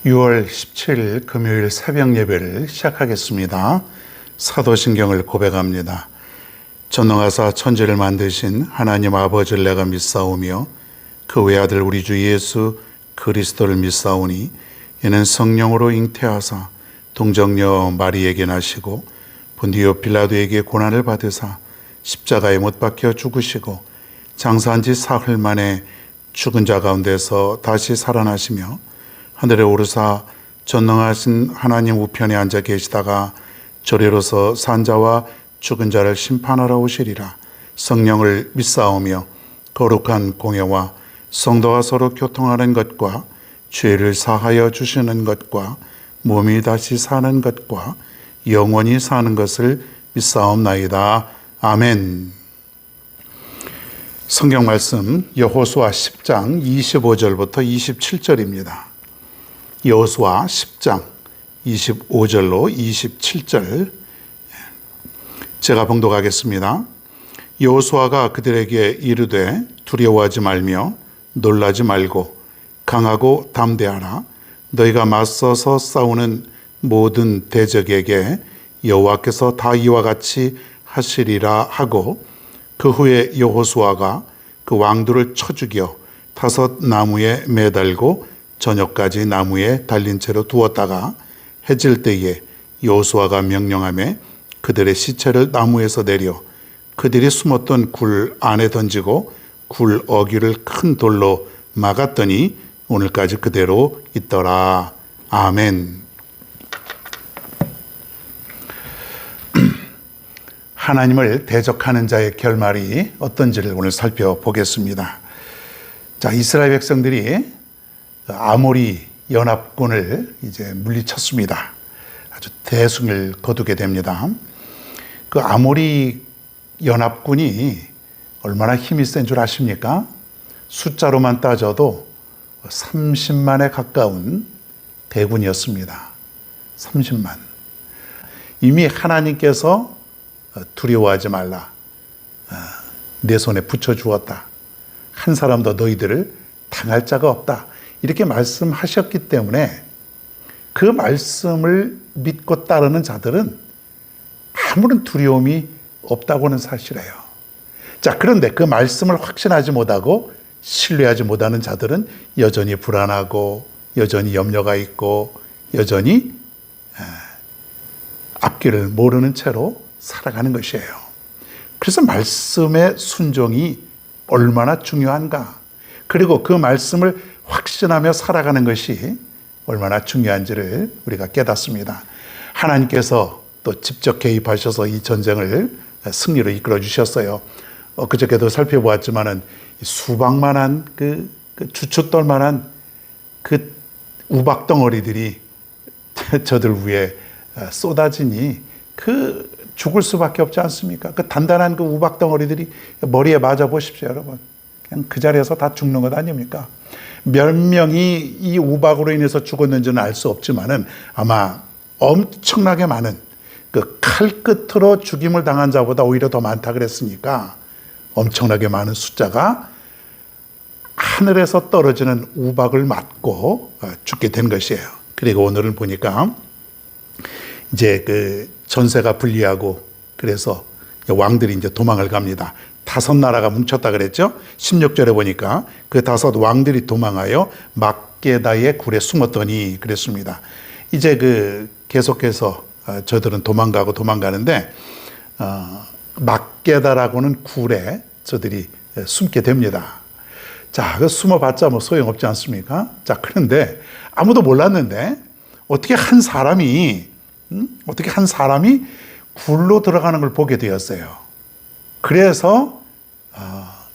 6월 17일 금요일 새벽 예배를 시작하겠습니다. 사도신경을 고백합니다. 전능하사 천지를 만드신 하나님 아버지를 내가 믿사오며 그 외아들 우리 주 예수 그리스도를 믿사오니 이는 성령으로 잉태하사 동정녀 마리에게 나시고 본디오 빌라도에게 고난을 받으사 십자가에 못 박혀 죽으시고 장사한 지 사흘 만에 죽은 자 가운데서 다시 살아나시며 하늘에 오르사 전능하신 하나님 우편에 앉아 계시다가 저리로서 산자와 죽은 자를 심판하러 오시리라. 성령을 믿사오며 거룩한 공예와 성도가 서로 교통하는 것과 죄를 사하여 주시는 것과 몸이 다시 사는 것과 영원히 사는 것을 믿사옵나이다. 아멘. 성경 말씀 여호수아 10장 25절부터 27절입니다. 여호수아 10장 25절로 27절 제가 봉독하겠습니다. 여호수아가 그들에게 이르되 두려워하지 말며 놀라지 말고 강하고 담대하라. 너희가 맞서서 싸우는 모든 대적에게 여호와께서 다 이와 같이 하시리라 하고, 그 후에 여호수아가 그 왕들을 쳐 죽여 다섯 나무에 매달고 저녁까지 나무에 달린 채로 두었다가 해질 때에 여호수아가 명령하며 그들의 시체를 나무에서 내려 그들이 숨었던 굴 안에 던지고 굴 어귀를 큰 돌로 막았더니 오늘까지 그대로 있더라. 아멘. 하나님을 대적하는 자의 결말이 어떤지를 오늘 살펴보겠습니다. 자, 이스라엘 백성들이 아모리 연합군을 이제 물리쳤습니다. 아주 대승을 거두게 됩니다. 그 아모리 연합군이 얼마나 힘이 센 줄 아십니까? 숫자로만 따져도 30만에 가까운 대군이었습니다. 30만. 이미 하나님께서 두려워하지 말라, 내 손에 붙여주었다, 한 사람도 너희들을 당할 자가 없다, 이렇게 말씀하셨기 때문에 그 말씀을 믿고 따르는 자들은 아무런 두려움이 없다고는 사실이에요. 자, 그런데 그 말씀을 확신하지 못하고 신뢰하지 못하는 자들은 여전히 불안하고 여전히 염려가 있고 여전히 앞길을 모르는 채로 살아가는 것이에요. 그래서 말씀의 순종이 얼마나 중요한가, 그리고 그 말씀을 확신하며 살아가는 것이 얼마나 중요한지를 우리가 깨닫습니다. 하나님께서 또 직접 개입하셔서 이 전쟁을 승리로 이끌어 주셨어요. 그저께도 살펴보았지만은 수박만한 그 주춧돌만한 그 우박 덩어리들이 저들 위에 쏟아지니 그 죽을 수밖에 없지 않습니까? 그 단단한 그 우박 덩어리들이 머리에 맞아 보십시오, 여러분. 그냥 그 자리에서 다 죽는 것 아닙니까? 몇 명이 이 우박으로 인해서 죽었는지는 알 수 없지만은 아마 엄청나게 많은, 그 칼끝으로 죽임을 당한 자보다 오히려 더 많다 그랬으니까 엄청나게 많은 숫자가 하늘에서 떨어지는 우박을 맞고 죽게 된 것이에요. 그리고 오늘은 보니까 이제 그 전세가 불리하고 그래서 왕들이 이제 도망을 갑니다. 5나라가 뭉쳤다 그랬죠. 16절에 보니까 그 5 왕들이 도망하여 막게다의 굴에 숨었더니 그랬습니다. 이제 그 계속해서 저들은 도망가는데 막게다라고는 굴에 저들이 숨게 됩니다. 자, 그 숨어봤자 뭐 소용없지 않습니까? 자, 그런데 아무도 몰랐는데 어떻게 한 사람이 굴로 들어가는 걸 보게 되었어요. 그래서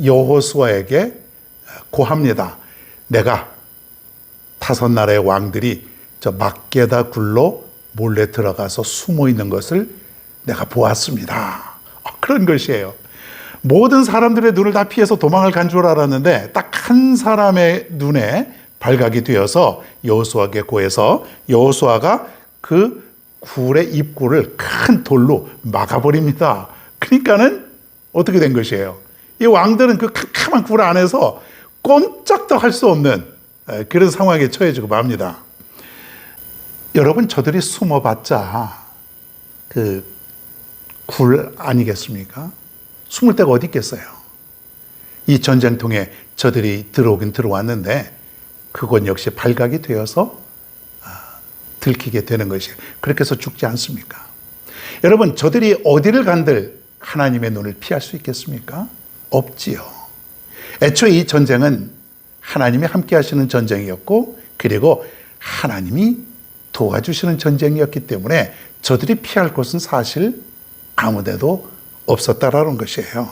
여호수아에게 고합니다. 내가 5 나라의 왕들이 저 막게다 굴로 몰래 들어가서 숨어 있는 것을 내가 보았습니다. 그런 것이에요. 모든 사람들의 눈을 다 피해서 도망을 간 줄 알았는데 딱 한 사람의 눈에 발각이 되어서 여호수아에게 고해서 여호수아가 그 굴의 입구를 큰 돌로 막아버립니다. 그러니까는 어떻게 된 것이에요? 이 왕들은 그 캄캄한 굴 안에서 꼼짝도 할 수 없는 그런 상황에 처해지고 맙니다. 여러분, 저들이 숨어봤자 굴 아니겠습니까? 숨을 데가 어디 있겠어요? 이 전쟁통에 저들이 들어오긴 들어왔는데 그건 역시 발각이 되어서 들키게 되는 것이에요. 그렇게 해서 죽지 않습니까? 여러분, 저들이 어디를 간들 하나님의 눈을 피할 수 있겠습니까? 없지요. 애초에 이 전쟁은 하나님이 함께 하시는 전쟁이었고, 그리고 하나님이 도와주시는 전쟁이었기 때문에 저들이 피할 곳은 사실 아무데도 없었다라는 것이에요.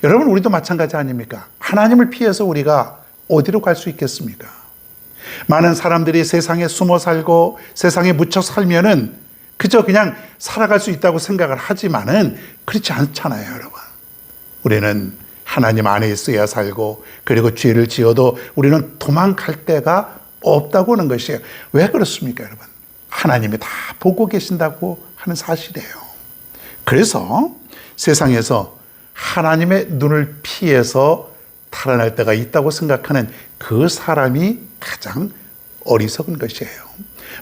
여러분, 우리도 마찬가지 아닙니까? 하나님을 피해서 우리가 어디로 갈 수 있겠습니까? 많은 사람들이 세상에 숨어 살고 세상에 묻혀 살면은 그저 그냥 살아갈 수 있다고 생각을 하지만은 그렇지 않잖아요, 여러분. 우리는 하나님 안에 있어야 살고, 그리고 죄를 지어도 우리는 도망갈 데가 없다고 하는 것이에요. 왜 그렇습니까, 여러분? 하나님이 다 보고 계신다고 하는 사실이에요. 그래서 세상에서 하나님의 눈을 피해서 탈환할 때가 있다고 생각하는 그 사람이 가장 어리석은 것이에요.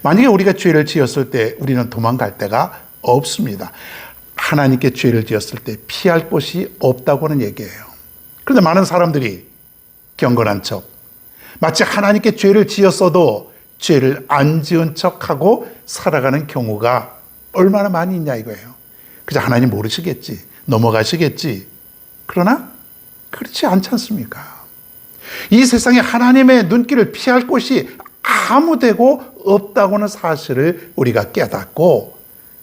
만약에 우리가 죄를 지었을 때 우리는 도망갈 데가 없습니다. 하나님께 죄를 지었을 때 피할 곳이 없다고 하는 얘기예요. 그런데 많은 사람들이 경건한 척, 마치 하나님께 죄를 지었어도 죄를 안 지은 척하고 살아가는 경우가 얼마나 많이 있냐 이거예요. 그저 하나님 모르시겠지, 넘어가시겠지. 그러나 그렇지 않지 않습니까? 이 세상에 하나님의 눈길을 피할 곳이 아무데고 없다고는 사실을 우리가 깨닫고,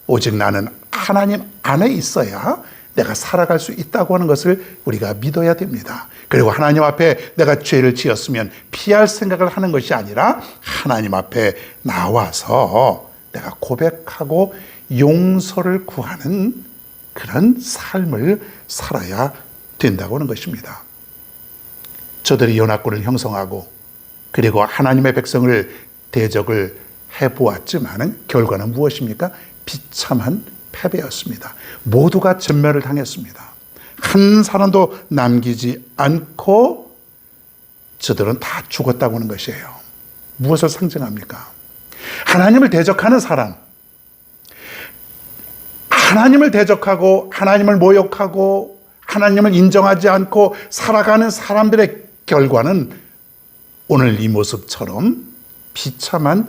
오직 나는 하나님 안에 있어야 내가 살아갈 수 있다고 하는 것을 우리가 믿어야 됩니다. 그리고 하나님 앞에 내가 죄를 지었으면 피할 생각을 하는 것이 아니라 하나님 앞에 나와서 내가 고백하고 용서를 구하는 그런 삶을 살아야 된다고 하는 것입니다. 저들이 연합군을 형성하고 그리고 하나님의 백성을 대적을 해보았지만 결과는 무엇입니까? 비참한 패배였습니다. 모두가 전멸을 당했습니다. 한 사람도 남기지 않고 저들은 다 죽었다고 하는 것이에요. 무엇을 상징합니까? 하나님을 대적하는 사람, 하나님을 대적하고 하나님을 모욕하고 하나님을 인정하지 않고 살아가는 사람들의 결과는 오늘 이 모습처럼 비참한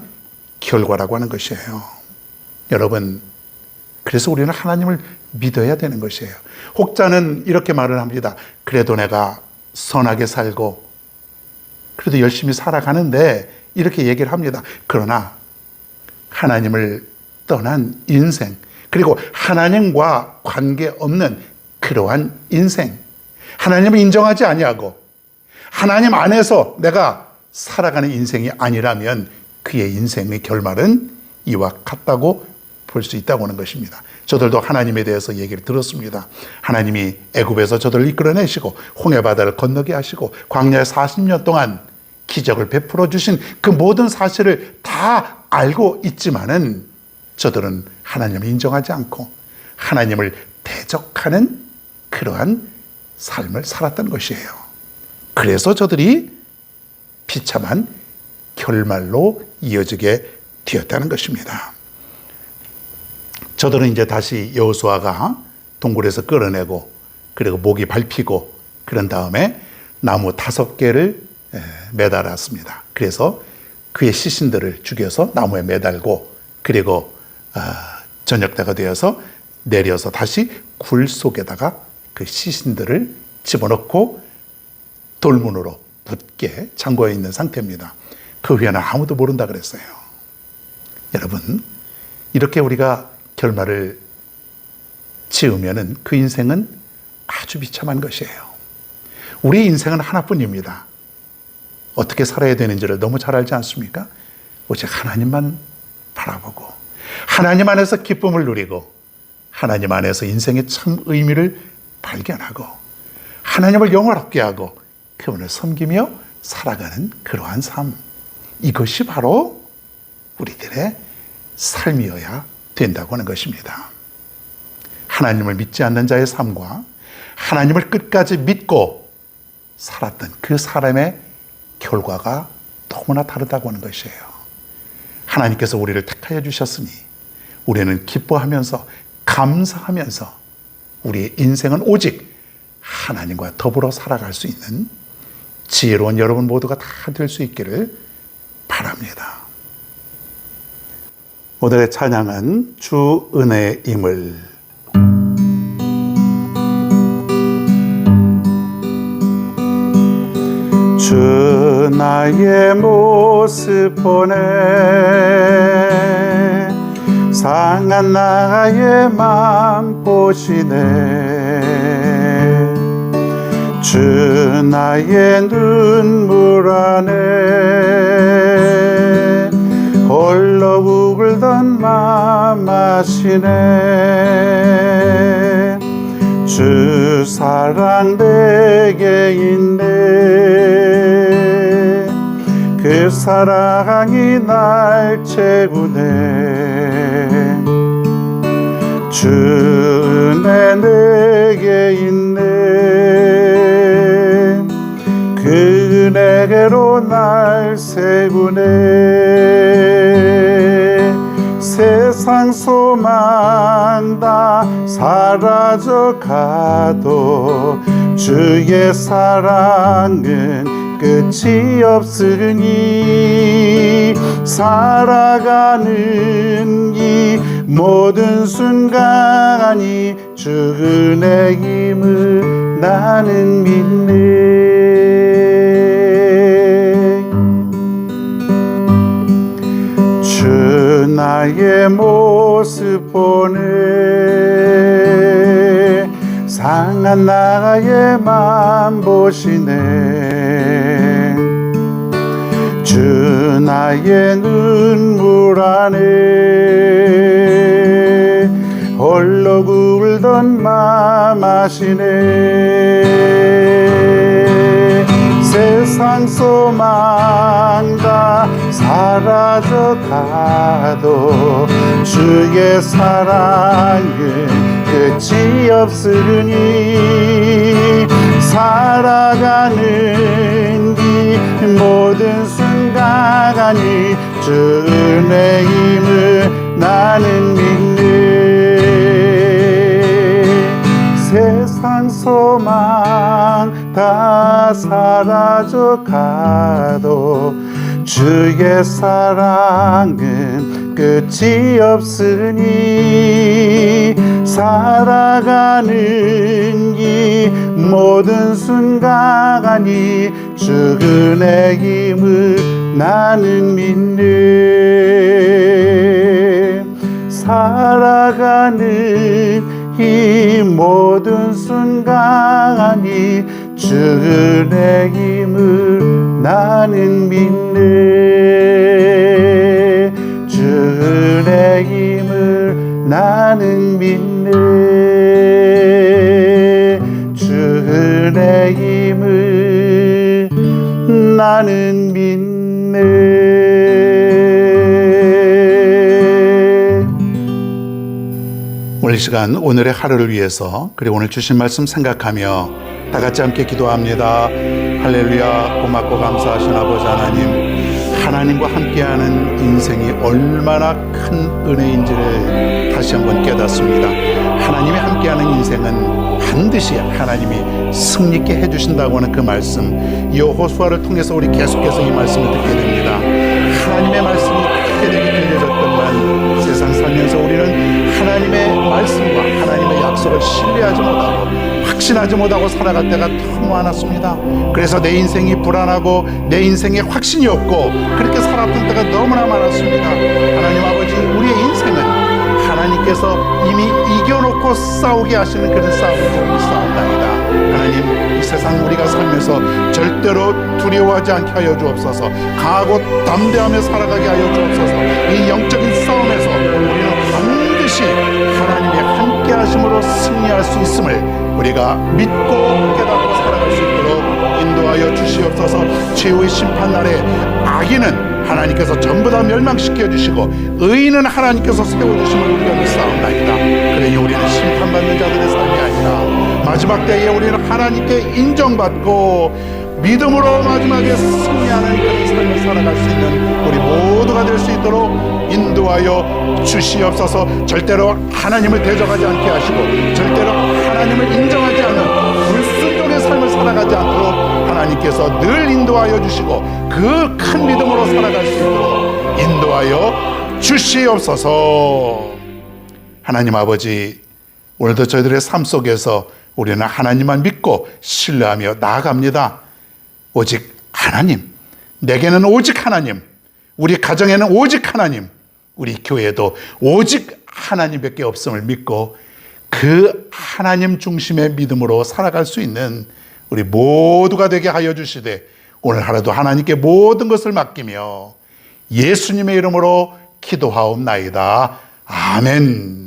결과라고 하는 것이에요. 여러분, 그래서 우리는 하나님을 믿어야 되는 것이에요. 혹자는 이렇게 말을 합니다. 그래도 내가 선하게 살고 그래도 열심히 살아가는데, 이렇게 얘기를 합니다. 그러나 하나님을 떠난 인생, 그리고 하나님과 관계없는 그러한 인생, 하나님을 인정하지 아니하고 하나님 안에서 내가 살아가는 인생이 아니라면 그의 인생의 결말은 이와 같다고 볼 수 있다고 하는 것입니다. 저들도 하나님에 대해서 얘기를 들었습니다. 하나님이 애굽에서 저들을 이끌어내시고 홍해바다를 건너게 하시고 광야에 40년 동안 기적을 베풀어 주신 그 모든 사실을 다 알고 있지만은 저들은 하나님을 인정하지 않고 하나님을 대적하는 그러한 삶을 살았던 것이에요. 그래서 저들이 비참한 결말로 이어지게 되었다는 것입니다. 저들은 이제 다시 여호수아가 동굴에서 끌어내고 그리고 목이 밟히고 그런 다음에 나무 5개를 매달았습니다. 그래서 그의 시신들을 죽여서 나무에 매달고 그리고 저녁 때가 되어서 내려서 다시 굴 속에다가 그 시신들을 집어넣고 돌문으로 붙게 잠궈 있는 상태입니다. 그 후에는 아무도 모른다 그랬어요. 여러분, 이렇게 우리가 결말을 지으면은 그 인생은 아주 비참한 것이에요. 우리 인생은 하나뿐입니다. 어떻게 살아야 되는지를 너무 잘 알지 않습니까? 오직 하나님만 바라보고 하나님 안에서 기쁨을 누리고 하나님 안에서 인생의 참 의미를 발견하고 하나님을 영화롭게 하고 그분을 섬기며 살아가는 그러한 삶, 이것이 바로 우리들의 삶이어야 된다고 하는 것입니다. 하나님을 믿지 않는 자의 삶과 하나님을 끝까지 믿고 살았던 그 사람의 결과가 너무나 다르다고 하는 것이에요. 하나님께서 우리를 택하여 주셨으니 우리는 기뻐하면서 감사하면서 우리의 인생은 오직 하나님과 더불어 살아갈 수 있는 지혜로운 여러분 모두가 다 될 수 있기를 바랍니다. 오늘의 찬양은 주 은혜임을. 주 나의 모습 보네 상한 나의 맘 보시네 주 나의 눈물 안에 홀로 우글던 맘 아시네 주 사랑 내게 있네 그 사랑이 날 채우네 주 은혜 내게 있네 그 은혜로 날 세우네 세상 소망 다 사라져 가도 주의 사랑은 끝이 없으니 살아가는 이 모든 순간이 주 은혜임을 나는 믿네 주 나의 모습 보네 상한 나의 맘 보시네 주 나의 눈물 안에 홀로 울던 맘 아시네 세상 소망 다 사라져 가도 주의 사랑은 끝이 없으니 살아가는 이 모든 순간이 주 은혜임을 나는 믿네 세상 소망 다 사라져 가도 주의 사랑은 끝이 없으니 살아가는 이 모든 순간이 주 은혜임을 나는 믿네 살아가는 이 모든 순간이 주 은혜임을 나는 믿네 주 은혜임을 나는 믿네 주 은혜임을 나는 믿네 오늘 이 시간 오늘의 하루를 위해서 그리고 오늘 주신 말씀 생각하며 다 같이 함께 기도합니다. 할렐루야. 고맙고 감사하신 아버지 하나님, 하나님과 함께하는 인생이 얼마나 큰 은혜인지를 다시 한번 깨닫습니다. 하나님이 함께하는 인생은 반드시 하나님이 승리케 해주신다고 하는 그 말씀, 여호수아를 통해서 우리 계속해서 이 말씀을 듣게 됩니다. 하나님의 말씀이 크게 되게 들려졌건만 세상 살면서 우리는 하나님의 말씀과 하나님의 약속을 신뢰하지 못하고 확신하지 못하고 살아갈 때가 너무 많았습니다. 그래서 내 인생이 불안하고 내 인생에 확신이 없고 그렇게 살았던 때가 너무나 많았습니다. 하나님 아버지, 우리의 인생은 하나님께서 이미 이겨놓고 싸우게 하시는 그런 싸움을 싸운답니다. 하나님, 이 세상 우리가 살면서 절대로 두려워하지 않게 하여 주옵소서. 강하고 담대하며 살아가게 하여 주옵소서. 이 영적인 싸움에서 우리는 반드시 하나님의 함께 하심으로 승리할 수 있음을 우리가 믿고 깨닫고 살아갈 수 있도록 인도하여 주시옵소서. 최후의 심판날에 악인은 하나님께서 전부 다 멸망시켜 주시고 의인은 하나님께서 세워주심을 우리가 믿사옵나이다. 그러니 우리는 심판받는 자들의 삶이 아니라 마지막 때에 우리는 하나님께 인정받고 믿음으로 마지막에 승리하는 그런 삶을 살아갈 수 있는 우리 모두가 될 수 있도록 인도하여 주시옵소서. 절대로 하나님을 대적하지 않게 하시고 절대로 하나님을 인정하지 않는 불순종의 삶을 살아가지 않도록 하나님께서 늘 인도하여 주시고 그 큰 믿음으로 살아갈 수 있도록 인도하여 주시옵소서. 하나님 아버지, 오늘도 저희들의 삶 속에서 우리는 하나님만 믿고 신뢰하며 나아갑니다. 오직 하나님, 내게는 오직 하나님, 우리 가정에는 오직 하나님, 우리 교회도 오직 하나님밖에 없음을 믿고 그 하나님 중심의 믿음으로 살아갈 수 있는 우리 모두가 되게 하여 주시되 오늘 하루도 하나님께 모든 것을 맡기며 예수님의 이름으로 기도하옵나이다. 아멘.